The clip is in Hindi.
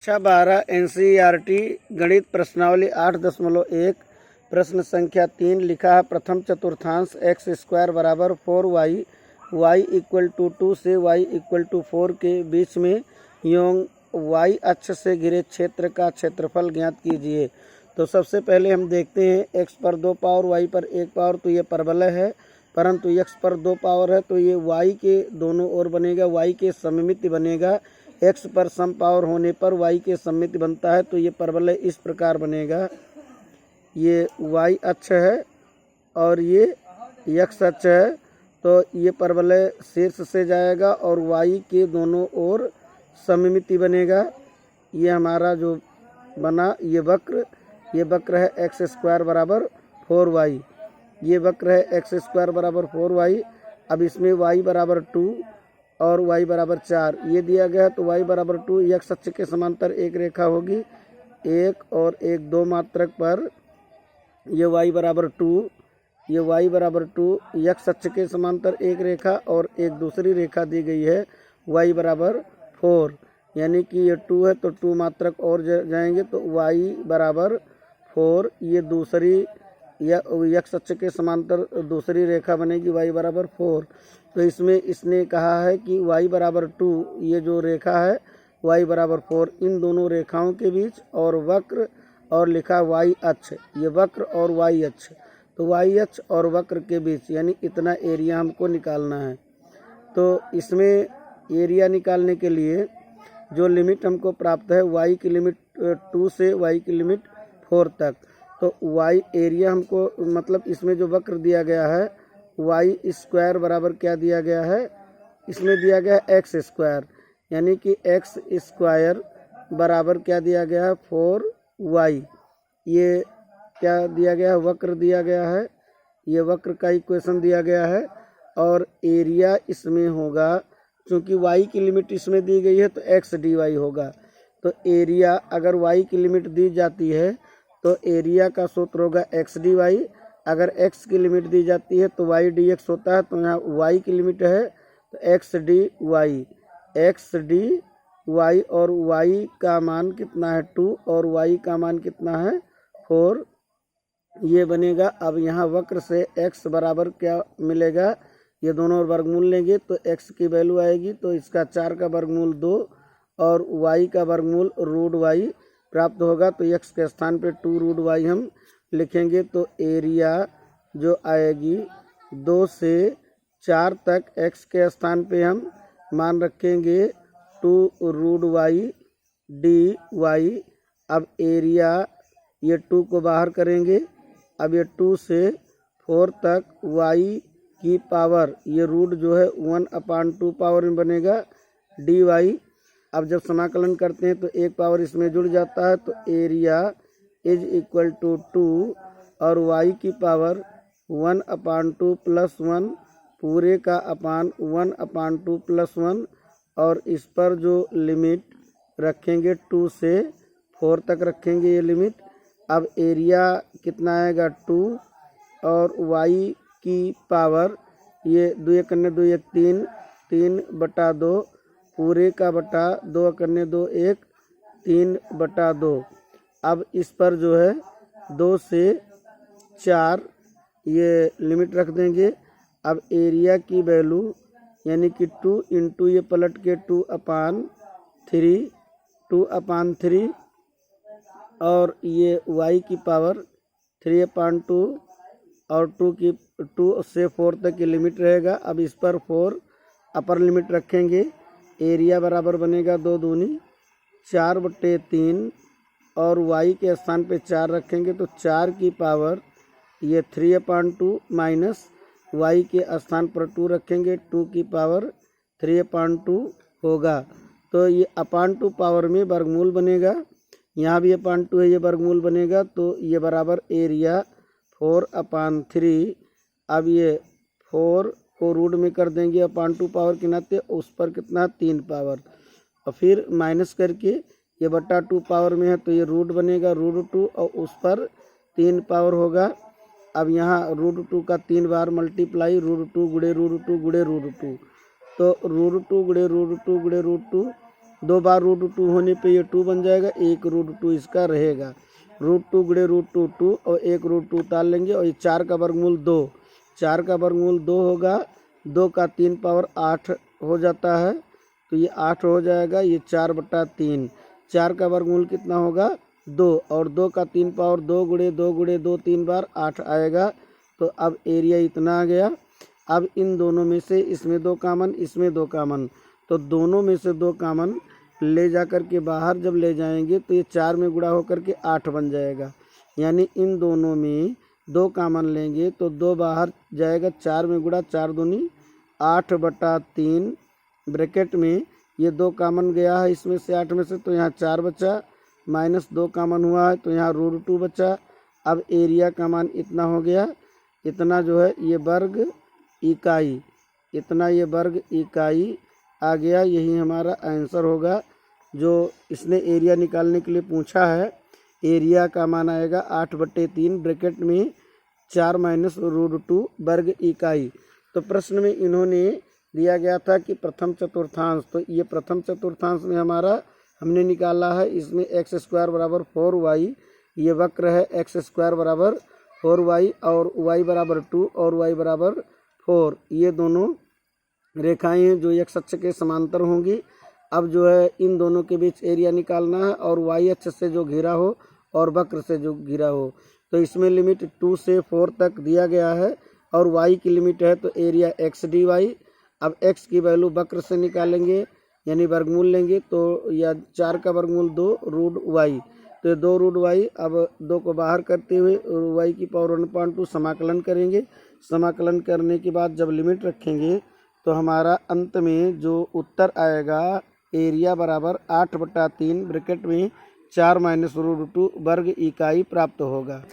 कक्षा 12 NCERT गणित प्रश्नावली 8.1 प्रश्न संख्या 3 लिखा है प्रथम चतुर्थांश x स्क्वायर बराबर 4y y इक्वल टू 2 से y इक्वल टू 4 के बीच में एवं y अक्ष से घिरे क्षेत्र का क्षेत्रफल ज्ञात कीजिए। तो सबसे पहले हम देखते हैं x पर 2 पावर y पर 1 पावर, तो ये परवलय है, परंतु x पर 2 पावर है तो ये y के दोनों ओर बनेगा, y के सममिति बनेगा। x पर सम पावर होने पर y के सममिति बनता है, तो ये परवलय इस प्रकार बनेगा। ये y अक्ष है और ये x अक्ष है, तो ये परवलय शीर्ष से जाएगा और y के दोनों ओर सममिति बनेगा। ये हमारा जो बना ये वक्र है एक्स स्क्वायर बराबर 4y। ये वक्र है एक्स स्क्वायर बराबर 4y। अब इसमें y बराबर 2 और y बराबर 4 ये दिया गया है, तो y बराबर 2 x अक्ष के समांतर एक रेखा होगी, 1 और 1 2 मात्रक पर ये y बराबर 2, ये y बराबर 2 x अक्ष के समांतर एक रेखा और एक दूसरी रेखा दी गई है y बराबर 4, यानी कि ये 2 है तो 2 मात्रक और जाएंगे तो y बराबर 4। ये दूसरी या x अक्ष के समांतर दूसरी रेखा बनेगी y बराबर 4। तो इसमें इसने कहा है कि y बराबर 2 ये जो रेखा है y बराबर 4 इन दोनों रेखाओं के बीच और वक्र और लिखा y अक्ष, ये वक्र और y अक्ष, तो y अक्ष और वक्र के बीच यानी इतना एरिया हमको निकालना है। तो इसमें एरिया निकालने के लिए जो लिमिट हमको प्राप्त है y की लिमिट 2 से y की लिमिट 4 तक, तो y एरिया हमको मतलब इसमें जो वक्र दिया गया है y स्क्वायर बराबर क्या दिया गया है, इसमें दिया गया है एक्स स्क्वायर, यानी कि एक्स स्क्वायर बराबर क्या दिया गया है 4y। ये क्या दिया गया है, वक्र दिया गया है, ये वक्र का इक्वेशन दिया गया है और एरिया इसमें होगा, क्योंकि y की लिमिट इसमें दी गई है तो x dy होगा। तो एरिया अगर y की लिमिट दी जाती है तो एरिया का सूत्र होगा x dy, अगर x की लिमिट दी जाती है तो y dx होता है, तो यहाँ y की लिमिट है तो x dy और y का मान कितना है 2 और y का मान कितना है 4, ये बनेगा। अब यहाँ वक्र से x बराबर क्या मिलेगा, ये दोनों वर्गमूल लेंगे तो x की वैल्यू आएगी, तो इसका 4 का वर्गमूल 2 और y का वर्गमूल रूट y प्राप्त होगा, तो x के स्थान पे 2 रूट y हम लिखेंगे। तो एरिया जो आएगी 2 से 4 तक x के स्थान पे हम मान रखेंगे 2 रूट y dy। अब एरिया ये 2 को बाहर करेंगे, अब ये 2 से 4 तक y की पावर ये रूट जो है 1/2 पावर में बनेगा dy। अब जब समाकलन करते हैं तो एक पावर इसमें जुड़ जाता है, तो एरिया इज इक्वल टू 2 और y की पावर 1/2 प्लस 1 पूरे का अपान 1/2 प्लस 1 और इस पर जो लिमिट रखेंगे 2 से 4 तक रखेंगे ये लिमिट। अब एरिया कितना आएगा 2 और y की पावर ये 2 1 2 1 3 3/2 पूरे का बटा 2 1 2 1 3/2। अब इस पर जो है 2 से 4 ये लिमिट रख देंगे। अब एरिया की वैल्यू यानी कि 2 इंटू ये पलट के 2/3 और ये y की पावर 3/2 और 2 से 4 तक की लिमिट रहेगा। अब इस पर 4 अपर लिमिट रखेंगे, एरिया बराबर बनेगा 2 दूनी 4/3 और y के स्थान पे 4 रखेंगे तो 4 की पावर ये 3/2 माइनस y के स्थान पर 2 रखेंगे 2 की पावर 3/2 होगा। तो ये 2 पावर में वर्गमूल बनेगा, यहाँ भी 2 है ये वर्गमूल बनेगा, तो ये बराबर एरिया 4/3। अब ये 4 को रूट में कर देंगे 2 पावर के नाते, उस पर कितना 3 पावर और फिर माइनस करके ये बटा 2 पावर में है तो ये रूट बनेगा √2 और उस पर 3 पावर होगा। अब यहाँ √2 का 3 बार मल्टीप्लाई √2 गुणे √2 गुणे √2, तो √2 गुणे √2 गुणे √2 2 बार √2 होने पे ये 2 बन जाएगा, 1 √2 इसका रहेगा। √2 गुणे √2 2 और 1 √2 उतार लेंगे और ये 4 का वर्गमूल 2, 4 का वर्गमूल 2 होगा, 2 का 3 पावर 8 हो जाता है, तो ये 8 हो जाएगा। ये 4/3, 4 का वर्गमूल कितना होगा 2 और 2 का 3 पावर 2 गुणे 2 गुणे 2 3 बार 8 आएगा। तो अब एरिया इतना आ गया। अब इन दोनों में से इसमें 2 कामन, इसमें 2 कामन, तो दोनों में से 2 कामन ले जा कर के बाहर जब ले जाएंगे तो ये 4 में गुणा होकर के 8 बन जाएगा। यानी इन दोनों में 2 कामन लेंगे तो 2 बाहर जाएगा, 4 में गुणा 4 दूनी 8/3 ब्रैकेट में ये 2 कामन गया है इसमें से 8 में से, तो यहाँ 4 बचा, -2 कामन हुआ है तो यहाँ √2 बचा। अब एरिया का मान इतना हो गया, इतना जो है ये वर्ग इकाई, इतना ये वर्ग इकाई आ गया। यही हमारा आंसर होगा जो इसने एरिया निकालने के लिए पूछा है। एरिया का मान आएगा 8/3 ब्रैकेट में 4 -√2 वर्ग इकाई। तो प्रश्न में इन्होंने दिया गया था कि प्रथम चतुर्थांश, तो ये प्रथम चतुर्थांश में हमारा हमने निकाला है। इसमें x² = 4y, ये वक्र है x² = 4y और y = 2 और y = 4, ये दोनों रेखाएं हैं जो x अक्ष के समांतर होंगी। अब जो है इन दोनों के बीच एरिया निकालना है और y अक्ष से जो घिरा हो और वक्र से जो घिरा हो। तो इसमें लिमिट 2 से 4 तक दिया गया है और y की लिमिट है तो एरिया x dy। अब x की वैल्यू वक्र से निकालेंगे यानी वर्गमूल लेंगे, तो या 4 का वर्गमूल 2 √y, तो 2 √y। अब 2 को बाहर करते हुए y की पावर 1/2 समाकलन करेंगे। समाकलन करने के बाद जब लिमिट रखेंगे तो हमारा अंत में जो उत्तर आएगा एरिया बराबर 8/3 ब्रैकेट में 4 -√2 वर्ग इकाई प्राप्त होगा।